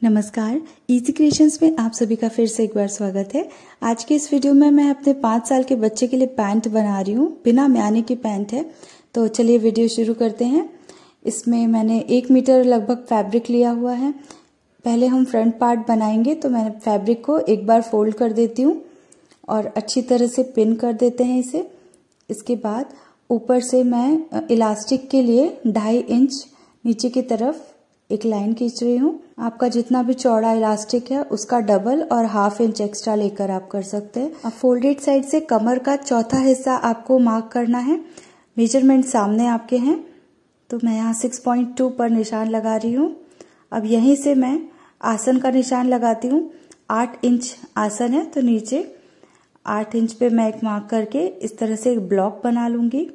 नमस्कार, easy creations में आप सभी का फिर से एक बार स्वागत है। आज की इस वीडियो में मैं अपने 5 साल के बच्चे के लिए पैंट बना रही हूँ। बिना म्यानी की पैंट है। तो चलिए वीडियो शुरू करते हैं। इसमें मैंने 1 मीटर लगभग फैब्रिक लिया हुआ है। पहले हम फ्रंट पार्ट बनाएंगे तो मैं फैब्रिक को एक बार फोल्ड कर देती हूँ और अच्छी तरह से पिन कर देते हैं इसे। इसके बाद ऊपर से मैं इलास्टिक के लिए 2.5 इंच नीचे की तरफ एक लाइन खींच रही हूँ। आपका जितना भी चौड़ा इलास्टिक है उसका डबल और 1/2 इंच एक्स्ट्रा लेकर आप कर सकते हैं। अब फोल्डेड साइड से कमर का चौथा हिस्सा आपको मार्क करना है। मेजरमेंट सामने आपके हैं, तो मैं यहाँ 6.2 पर निशान लगा रही हूँ। अब यहीं से मैं आसन का निशान लगाती हूँ। 8 इंच आसन है तो नीचे 8 इंच पे मैं एक मार्क करके इस तरह से एक ब्लॉक बना लूंगी।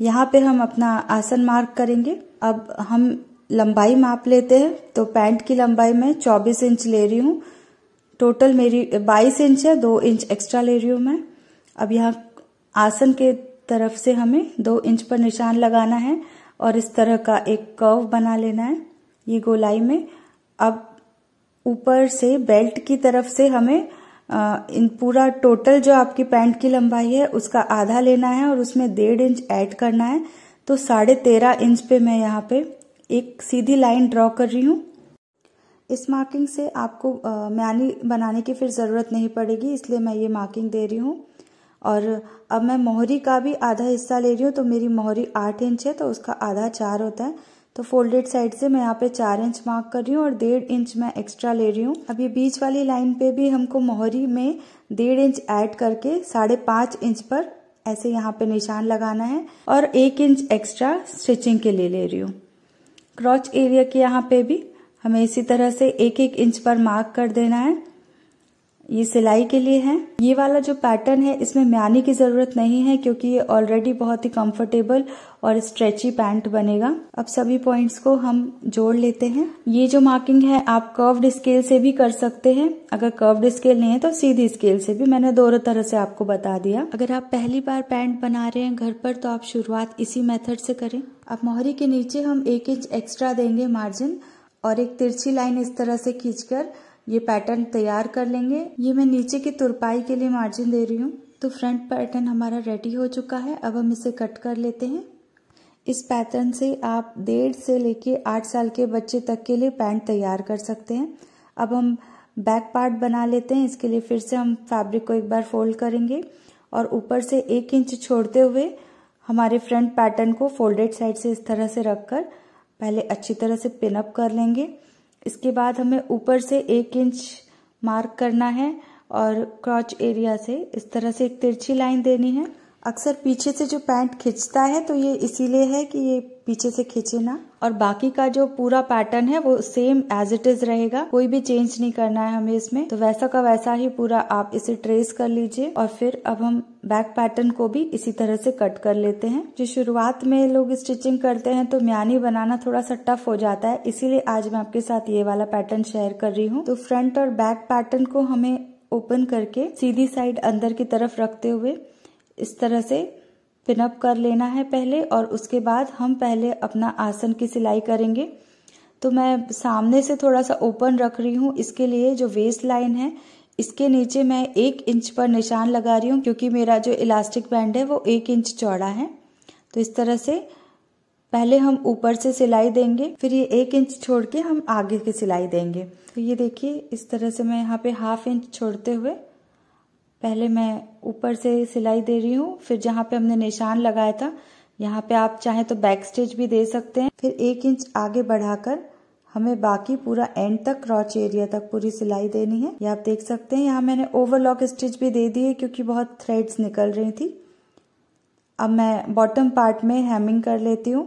यहाँ पे हम अपना आसन मार्क करेंगे। अब हम लंबाई माप लेते हैं, तो पैंट की लंबाई मैं 24 इंच ले रही हूँ। टोटल मेरी 22 इंच है, 2 इंच एक्स्ट्रा ले रही हूँ मैं। अब यहाँ आसन के तरफ से हमें 2 इंच पर निशान लगाना है और इस तरह का एक कर्व बना लेना है ये गोलाई में। अब ऊपर से बेल्ट की तरफ से हमें इन पूरा टोटल जो आपकी पैंट की लंबाई है उसका आधा लेना है और उसमें 1.5 इंच ऐड करना है। तो 13.5 इंच पे मैं यहाँ पे एक सीधी लाइन ड्रॉ कर रही हूँ। इस मार्किंग से आपको म्यानी बनाने की फिर ज़रूरत नहीं पड़ेगी, इसलिए मैं ये मार्किंग दे रही हूँ। और अब मैं मोहरी का भी आधा हिस्सा ले रही हूँ। तो मेरी मोहरी 8 इंच है तो उसका आधा 4 होता है। तो फोल्डेड साइड से मैं यहाँ पे 4 इंच मार्क कर रही हूँ और 1.5 इंच मैं एक्स्ट्रा ले रही हूँ। अब ये बीच वाली लाइन पे भी हमको मोहरी में 1.5 इंच ऐड करके 5.5 इंच पर ऐसे यहाँ पे निशान लगाना है और 1 इंच एक्स्ट्रा स्टिचिंग के लिए ले रही हूँ। क्रॉच एरिया के यहाँ पे भी हमें इसी तरह से 1-1 इंच पर मार्क कर देना है। ये सिलाई के लिए है। ये वाला जो पैटर्न है इसमें म्यानी की जरूरत नहीं है क्योंकि ये ऑलरेडी बहुत ही कंफर्टेबल और स्ट्रेची पैंट बनेगा। अब सभी पॉइंट्स को हम जोड़ लेते हैं। ये जो मार्किंग है आप कर्व्ड स्केल से भी कर सकते हैं। अगर कर्व्ड स्केल नहीं है तो सीधी स्केल से भी। मैंने दोनों तरह से आपको बता दिया। अगर आप पहली बार पैंट बना रहे हैं घर पर तो आप शुरुआत इसी मेथड से करें। अब मोहरी के नीचे हम 1 इंच एक्स्ट्रा देंगे मार्जिन और एक तिरछी लाइन इस तरह से खींचकर ये पैटर्न तैयार कर लेंगे। ये मैं नीचे की तुरपाई के लिए मार्जिन दे रही हूँ। तो फ्रंट पैटर्न हमारा रेडी हो चुका है। अब हम इसे कट कर लेते हैं। इस पैटर्न से आप 1.5 से लेके 8 साल के बच्चे तक के लिए पैंट तैयार कर सकते हैं। अब हम बैक पार्ट बना लेते हैं। इसके लिए फिर से हम फैब्रिक को एक बार फोल्ड करेंगे और ऊपर से 1 इंच छोड़ते हुए हमारे फ्रंट पैटर्न को फोल्डेड साइड से इस तरह से रखकर पहले अच्छी तरह से पिन अप कर लेंगे। इसके बाद हमें ऊपर से 1 इंच मार्क करना है और क्रॉच एरिया से इस तरह से एक तिरछी लाइन देनी है। अक्सर पीछे से जो पैंट खिंचता है तो ये इसीलिए है कि ये पीछे से खींचे ना, और बाकी का जो पूरा पैटर्न है वो सेम एज इट इज रहेगा। कोई भी चेंज नहीं करना है हमें इसमें। तो वैसा का वैसा ही पूरा आप इसे ट्रेस कर लीजिए। और फिर अब हम बैक पैटर्न को भी इसी तरह से कट कर लेते हैं। जो शुरुआत में लोग स्टिचिंग करते हैं तो म्यानी बनाना थोड़ा सा टफ हो जाता है, इसीलिए आज मैं आपके साथ ये वाला पैटर्न शेयर कर रही हूँ। तो फ्रंट और बैक पैटर्न को हमें ओपन करके सीधी साइड अंदर की तरफ रखते हुए इस तरह से पिनअप कर लेना है पहले, और उसके बाद हम पहले अपना आसन की सिलाई करेंगे। तो मैं सामने से थोड़ा सा ओपन रख रही हूँ। इसके लिए जो वेस्ट लाइन है इसके नीचे मैं 1 इंच पर निशान लगा रही हूँ क्योंकि मेरा जो इलास्टिक बैंड है वो 1 इंच चौड़ा है। तो इस तरह से पहले हम ऊपर से सिलाई देंगे, फिर ये 1 इंच छोड़ के हम आगे की सिलाई देंगे। तो ये देखिए इस तरह से मैं यहाँ पे 1/2 इंच छोड़ते हुए पहले मैं ऊपर से सिलाई दे रही हूँ। फिर जहाँ पे हमने निशान लगाया था यहाँ पे आप चाहे तो बैक स्टिच भी दे सकते हैं। फिर 1 इंच आगे बढ़ाकर हमें बाकी पूरा एंड तक क्रॉच एरिया तक पूरी सिलाई देनी है। ये आप देख सकते हैं। यहाँ मैंने ओवरलॉक स्टिच भी दे दी है क्योंकि बहुत थ्रेड्स निकल रही थी। अब मैं बॉटम पार्ट में हेमिंग कर लेती हूँ।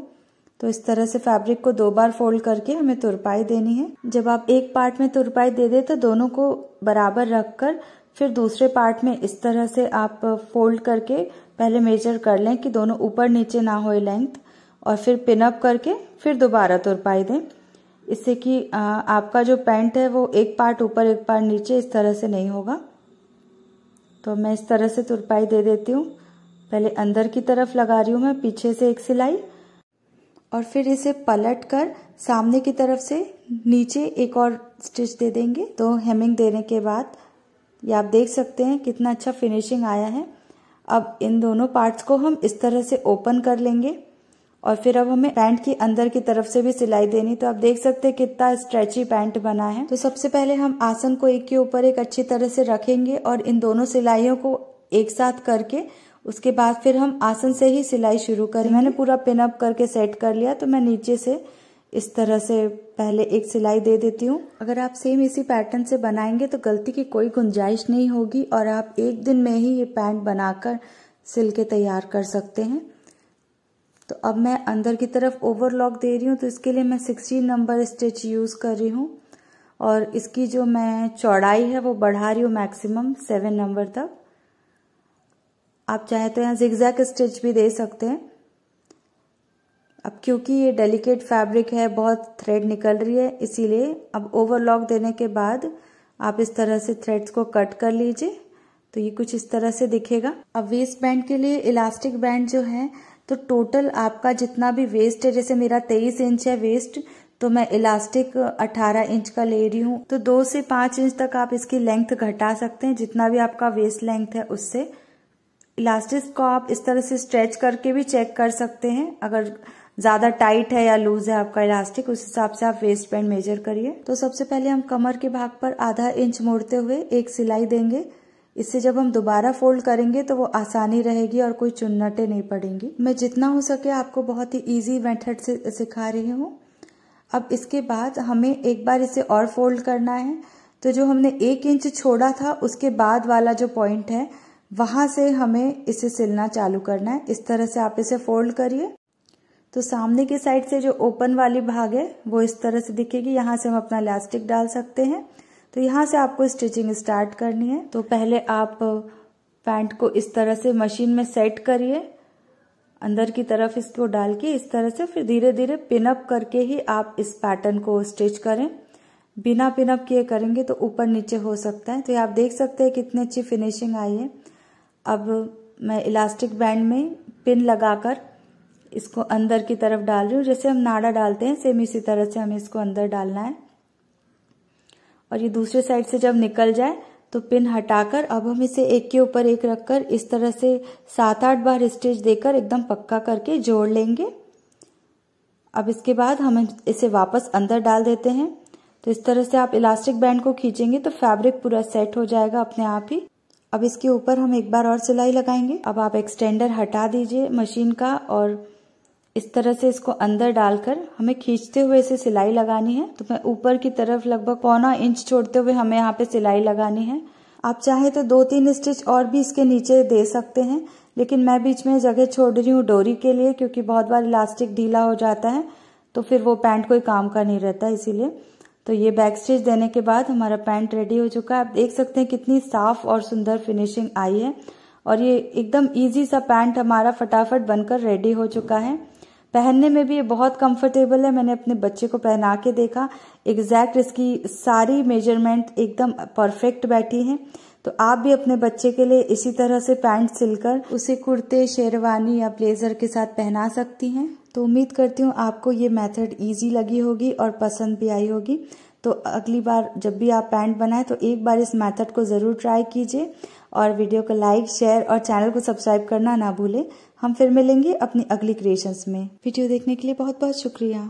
तो इस तरह से फैब्रिक को 2 बार फोल्ड करके हमें तुरपाई देनी है। जब आप एक पार्ट में तुरपाई दे दे तो दोनों को बराबर रखकर फिर दूसरे पार्ट में इस तरह से आप फोल्ड करके पहले मेजर कर लें कि दोनों ऊपर नीचे ना हो लेंथ, और फिर पिन अप करके फिर दोबारा तुरपाई दें। इससे कि आपका जो पैंट है वो एक पार्ट ऊपर एक पार्ट नीचे इस तरह से नहीं होगा। तो मैं इस तरह से तुरपाई दे देती हूँ। पहले अंदर की तरफ लगा रही हूँ मैं पीछे से एक सिलाई, और फिर इसे पलट कर सामने की तरफ से नीचे एक और स्टिच दे देंगे। तो हेमिंग देने के बाद ये आप देख सकते हैं कितना अच्छा फिनिशिंग आया है। अब इन दोनों पार्ट्स को हम इस तरह से ओपन कर लेंगे और फिर अब हमें पैंट की अंदर की तरफ से भी सिलाई देनी। तो आप देख सकते हैं कितना स्ट्रेची पैंट बना है। तो सबसे पहले हम आसन को एक के ऊपर एक अच्छी तरह से रखेंगे और इन दोनों सिलाइयों को एक साथ करके उसके बाद फिर हम आसन से ही सिलाई शुरू करेंगे। मैंने पूरा पिन अप करके सेट कर लिया, तो मैं नीचे से इस तरह से पहले एक सिलाई दे देती हूँ। अगर आप सेम इसी पैटर्न से बनाएंगे तो गलती की कोई गुंजाइश नहीं होगी और आप एक दिन में ही ये पैंट बनाकर सिल के तैयार कर सकते हैं। तो अब मैं अंदर की तरफ ओवरलॉक दे रही हूँ, तो इसके लिए मैं 16 नंबर स्टिच यूज कर रही हूँ और इसकी जो मैं चौड़ाई है वो बढ़ा रही हूँ मैक्सिमम 7 नंबर तक। आप चाहे तो यहाँ जिगजैग स्टिच भी दे सकते हैं। अब क्योंकि ये डेलिकेट फैब्रिक है, बहुत थ्रेड निकल रही है, इसीलिए अब ओवरलॉक देने के बाद आप इस तरह से थ्रेड्स को कट कर लीजिए। तो ये कुछ इस तरह से दिखेगा। अब वेस्ट बैंड के लिए इलास्टिक बैंड जो है, तो टोटल आपका जितना भी वेस्ट है, जैसे मेरा 23 इंच है वेस्ट, तो मैं इलास्टिक 18 इंच का ले रही हूँ। तो 2 से 5 इंच तक आप इसकी लेंथ घटा सकते हैं, जितना भी आपका वेस्ट लेंथ है उससे। इलास्टिक को आप इस तरह से स्ट्रेच करके भी चेक कर सकते हैं। अगर ज्यादा टाइट है या लूज है आपका इलास्टिक, उस हिसाब से आप वेस्ट बैंड मेजर करिए। तो सबसे पहले हम कमर के भाग पर आधा इंच मोड़ते हुए एक सिलाई देंगे। इससे जब हम दोबारा फोल्ड करेंगे तो वो आसानी रहेगी और कोई चुन्नटें नहीं पड़ेंगी। मैं जितना हो सके आपको बहुत ही इजी मेथड से सिखा रही हूँ। अब इसके बाद हमें एक बार इसे और फोल्ड करना है। तो जो हमने 1 इंच छोड़ा था उसके बाद वाला जो पॉइंट है वहां से हमें इसे सिलना चालू करना है। इस तरह से आप इसे फोल्ड करिए। तो सामने की साइड से जो ओपन वाली भाग है वो इस तरह से दिखेगी। यहाँ से हम अपना इलास्टिक डाल सकते हैं। तो यहाँ से आपको स्टिचिंग स्टार्ट करनी है। तो पहले आप पैंट को इस तरह से मशीन में सेट करिए, अंदर की तरफ इसको डाल के इस तरह से, फिर धीरे धीरे पिनअप करके ही आप इस पैटर्न को स्टिच करें। बिना पिनअप किए करेंगे तो ऊपर नीचे हो सकता है। तो ये आप देख सकते हैं कितनी अच्छी फिनिशिंग आई है। अब मैं इलास्टिक बैंड में पिन लगाकर इसको अंदर की तरफ डाल रही हूँ। जैसे हम नाड़ा डालते हैं सेम इसी तरह से हमें इसको अंदर डालना है। और ये दूसरे साइड से जब निकल जाए तो पिन हटाकर अब हम इसे एक के ऊपर एक रखकर इस तरह से 7-8 बार स्टिच देकर एकदम पक्का करके जोड़ लेंगे। अब इसके बाद हम इसे वापस अंदर डाल देते हैं। तो इस तरह से आप इलास्टिक बैंड को खींचेंगे तो फैब्रिक पूरा सेट हो जाएगा अपने आप ही। अब इसके ऊपर हम एक बार और सिलाई लगाएंगे। अब आप एक्सटेंडर हटा दीजिए मशीन का और इस तरह से इसको अंदर डालकर हमें खींचते हुए इसे सिलाई लगानी है। तो मैं ऊपर की तरफ लगभग 1/4 इंच छोड़ते हुए हमें यहाँ पे सिलाई लगानी है। आप चाहे तो 2-3 स्टिच और भी इसके नीचे दे सकते हैं, लेकिन मैं बीच में जगह छोड़ रही हूँ डोरी के लिए, क्योंकि बहुत बार इलास्टिक ढीला हो जाता है तो फिर वो पैंट कोई काम का नहीं रहता, इसीलिए। तो ये बैक स्टिच देने के बाद हमारा पैंट रेडी हो चुका है। आप देख सकते हैं कितनी साफ और सुंदर फिनिशिंग आई है और ये एकदम इजी सा पैंट हमारा फटाफट बनकर रेडी हो चुका है। पहनने में भी ये बहुत कंफर्टेबल है। मैंने अपने बच्चे को पहना के देखा, एग्जैक्ट इसकी सारी मेजरमेंट एकदम परफेक्ट बैठी हैं। तो आप भी अपने बच्चे के लिए इसी तरह से पैंट सिलकर उसे कुर्ते, शेरवानी या ब्लेजर के साथ पहना सकती हैं। तो उम्मीद करती हूँ आपको ये मेथड इजी लगी होगी और पसंद भी आई होगी। तो अगली बार जब भी आप पैंट बनाएं तो एक बार इस मेथड को जरूर ट्राई कीजिए और वीडियो को लाइक, शेयर और चैनल को सब्सक्राइब करना ना भूलें। हम फिर मिलेंगे अपनी अगली क्रिएशंस में। वीडियो देखने के लिए बहुत बहुत शुक्रिया।